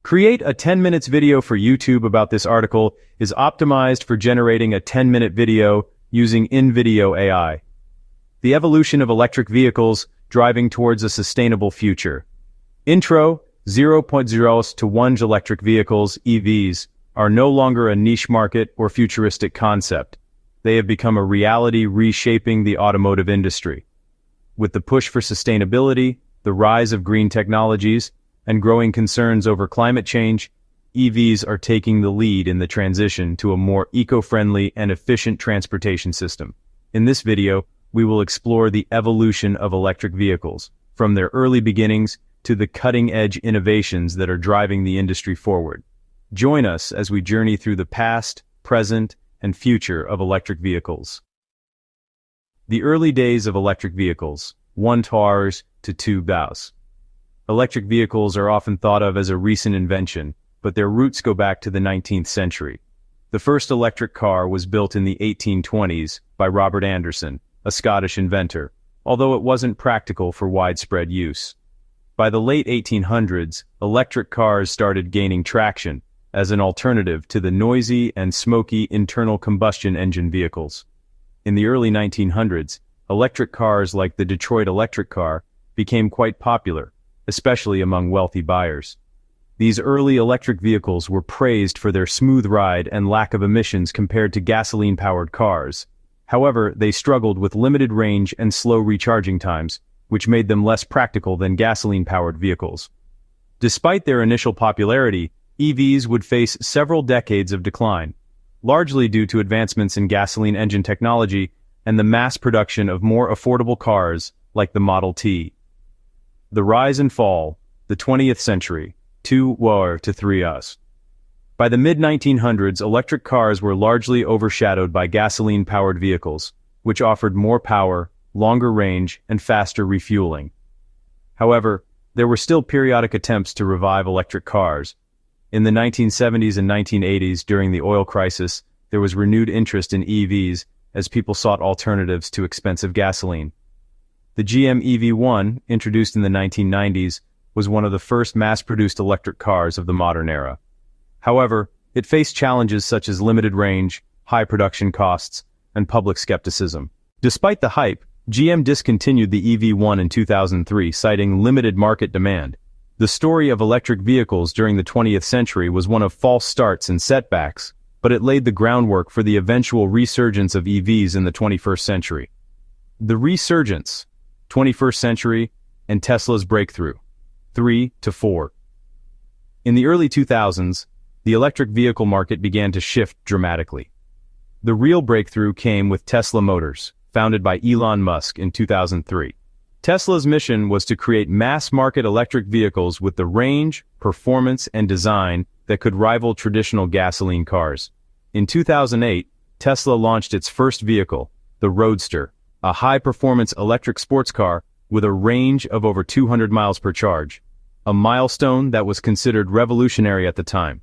Create a 10 minutes video for YouTube about this article is optimized for generating a 10-minute video using in-video AI. The evolution of electric vehicles driving towards a sustainable future. Intro, 0.0 to 1 electric vehicles, EVs, are no longer a niche market or futuristic concept. They have become a reality reshaping the automotive industry. With the push for sustainability, the rise of green technologies, and growing concerns over climate change, EVs are taking the lead in the transition to a more eco-friendly and efficient transportation system. In this video, we will explore the evolution of electric vehicles, from their early beginnings to the cutting-edge innovations that are driving the industry forward. Join us as we journey through the past, present, and future of electric vehicles. The early days of electric vehicles, 1 cars to 2 bows. Electric vehicles are often thought of as a recent invention, but their roots go back to the 19th century. The first electric car was built in the 1820s by Robert Anderson, a Scottish inventor, although it wasn't practical for widespread use. By the late 1800s, electric cars started gaining traction as an alternative to the noisy and smoky internal combustion engine vehicles. In the early 1900s, electric cars like the Detroit electric car became quite popular, especially among wealthy buyers. These early electric vehicles were praised for their smooth ride and lack of emissions compared to gasoline-powered cars. However, they struggled with limited range and slow recharging times, which made them less practical than gasoline-powered vehicles. Despite their initial popularity, EVs would face several decades of decline, largely due to advancements in gasoline engine technology and the mass production of more affordable cars like the Model T. The rise and fall, the 20th century, 2 war to 3 us. By the mid-1900s, electric cars were largely overshadowed by gasoline-powered vehicles, which offered more power, longer range, and faster refueling. However, there were still periodic attempts to revive electric cars. In the 1970s and 1980s, during the oil crisis, there was renewed interest in EVs as people sought alternatives to expensive gasoline. The GM EV1, introduced in the 1990s, was one of the first mass-produced electric cars of the modern era. However, it faced challenges such as limited range, high production costs, and public skepticism. Despite the hype, GM discontinued the EV1 in 2003, citing limited market demand. The story of electric vehicles during the 20th century was one of false starts and setbacks, but it laid the groundwork for the eventual resurgence of EVs in the 21st century. The resurgence, 21st century, and Tesla's breakthrough, 3 to 4. In the early 2000s, the electric vehicle market began to shift dramatically. The real breakthrough came with Tesla Motors, founded by Elon Musk in 2003. Tesla's mission was to create mass-market electric vehicles with the range, performance, and design that could rival traditional gasoline cars. In 2008, Tesla launched its first vehicle, the Roadster, a high-performance electric sports car with a range of over 200 miles per charge, a milestone that was considered revolutionary at the time.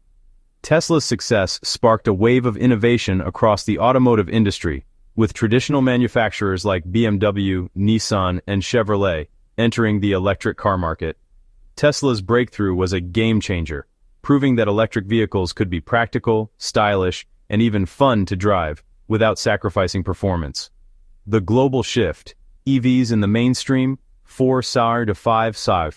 Tesla's success sparked a wave of innovation across the automotive industry, with traditional manufacturers like BMW, Nissan, and Chevrolet entering the electric car market. Tesla's breakthrough was a game-changer, proving that electric vehicles could be practical, stylish, and even fun to drive, without sacrificing performance. The global shift, EVs in the mainstream, 4 SAR to 5 SAR.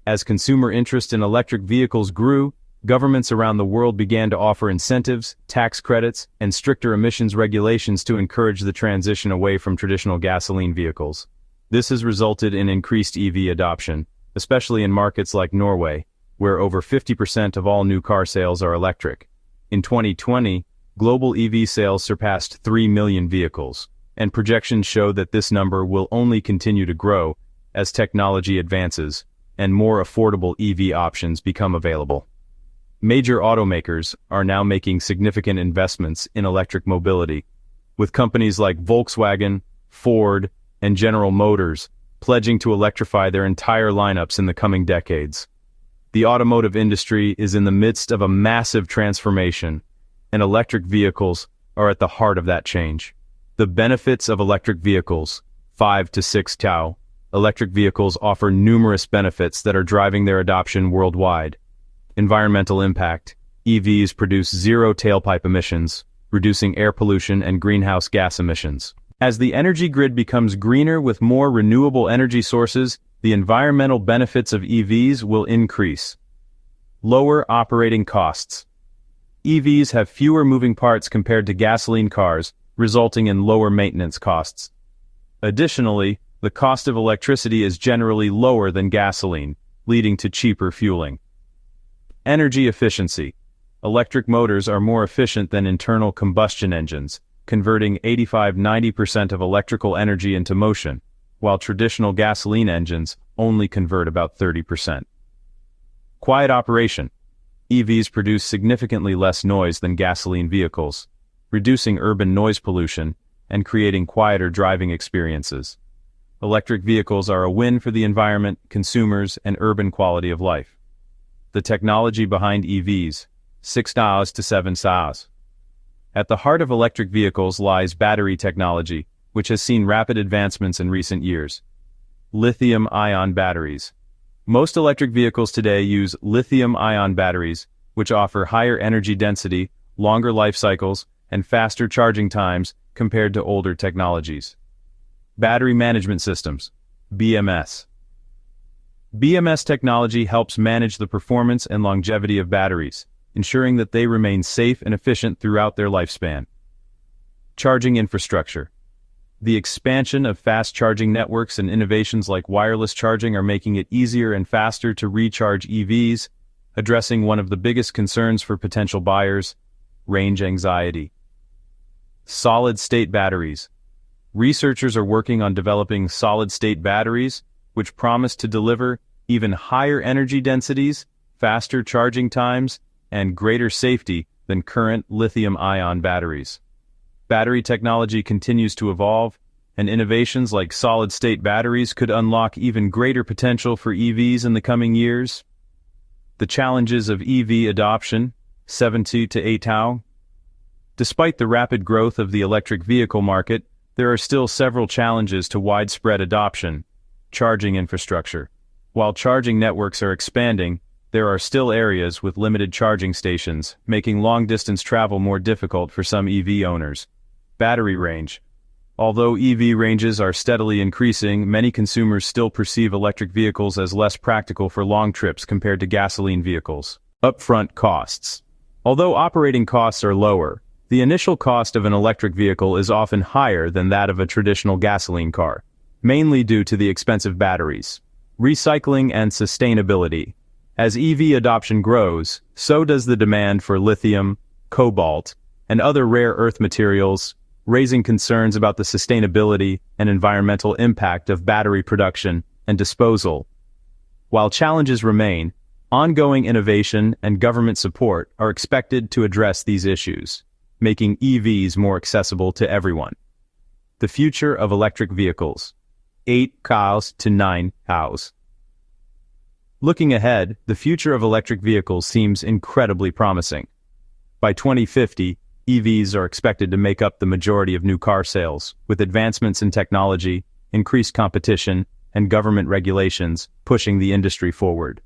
As consumer interest in electric vehicles grew, governments around the world began to offer incentives, tax credits, and stricter emissions regulations to encourage the transition away from traditional gasoline vehicles. This has resulted in increased EV adoption, especially in markets like Norway, where over 50% of all new car sales are electric. In 2020, global EV sales surpassed 3 million vehicles, and projections show that this number will only continue to grow as technology advances and more affordable EV options become available. Major automakers are now making significant investments in electric mobility, with companies like Volkswagen, Ford, and General Motors pledging to electrify their entire lineups in the coming decades. The automotive industry is in the midst of a massive transformation, and electric vehicles are at the heart of that change. The benefits of electric vehicles, 5 to 6 tau. Electric vehicles offer numerous benefits that are driving their adoption worldwide. Environmental impact. EVs produce zero tailpipe emissions, reducing air pollution and greenhouse gas emissions. As the energy grid becomes greener with more renewable energy sources, the environmental benefits of EVs will increase. Lower operating costs. EVs have fewer moving parts compared to gasoline cars, resulting in lower maintenance costs. Additionally, the cost of electricity is generally lower than gasoline, leading to cheaper fueling. Energy efficiency. Electric motors are more efficient than internal combustion engines, converting 85–90% of electrical energy into motion, while traditional gasoline engines only convert about 30%. Quiet operation. EVs produce significantly less noise than gasoline vehicles, reducing urban noise pollution and creating quieter driving experiences. Electric vehicles are a win for the environment, consumers, and urban quality of life. The technology behind EVs, 6 to 7 SAAs. At the heart of electric vehicles lies battery technology, which has seen rapid advancements in recent years. Lithium-ion batteries. Most electric vehicles today use lithium-ion batteries, which offer higher energy density, longer life cycles, and faster charging times compared to older technologies. Battery management systems, BMS. BMS technology helps manage the performance and longevity of batteries, ensuring that they remain safe and efficient throughout their lifespan. Charging infrastructure. The expansion of fast charging networks and innovations like wireless charging are making it easier and faster to recharge EVs, addressing one of the biggest concerns for potential buyers, range anxiety. Solid-state batteries. Researchers are working on developing solid-state batteries, which promise to deliver even higher energy densities, faster charging times, and greater safety than current lithium-ion batteries. Battery technology continues to evolve, and innovations like solid-state batteries could unlock even greater potential for EVs in the coming years. The challenges of EV adoption, 70 to 8. Despite the rapid growth of the electric vehicle market, there are still several challenges to widespread adoption. Charging infrastructure. While charging networks are expanding, there are still areas with limited charging stations, making long-distance travel more difficult for some EV owners. Battery range. Although EV ranges are steadily increasing, many consumers still perceive electric vehicles as less practical for long trips compared to gasoline vehicles. Upfront costs. Although operating costs are lower, the initial cost of an electric vehicle is often higher than that of a traditional gasoline car, mainly due to the expensive batteries. Recycling and sustainability. As EV adoption grows, so does the demand for lithium, cobalt, and other rare earth materials, raising concerns about the sustainability and environmental impact of battery production and disposal. While challenges remain, ongoing innovation and government support are expected to address these issues, making EVs more accessible to everyone. The future of electric vehicles, 8 to 9 cows. Looking ahead, the future of electric vehicles seems incredibly promising. By 2050, EVs are expected to make up the majority of new car sales, with advancements in technology, increased competition, and government regulations pushing the industry forward.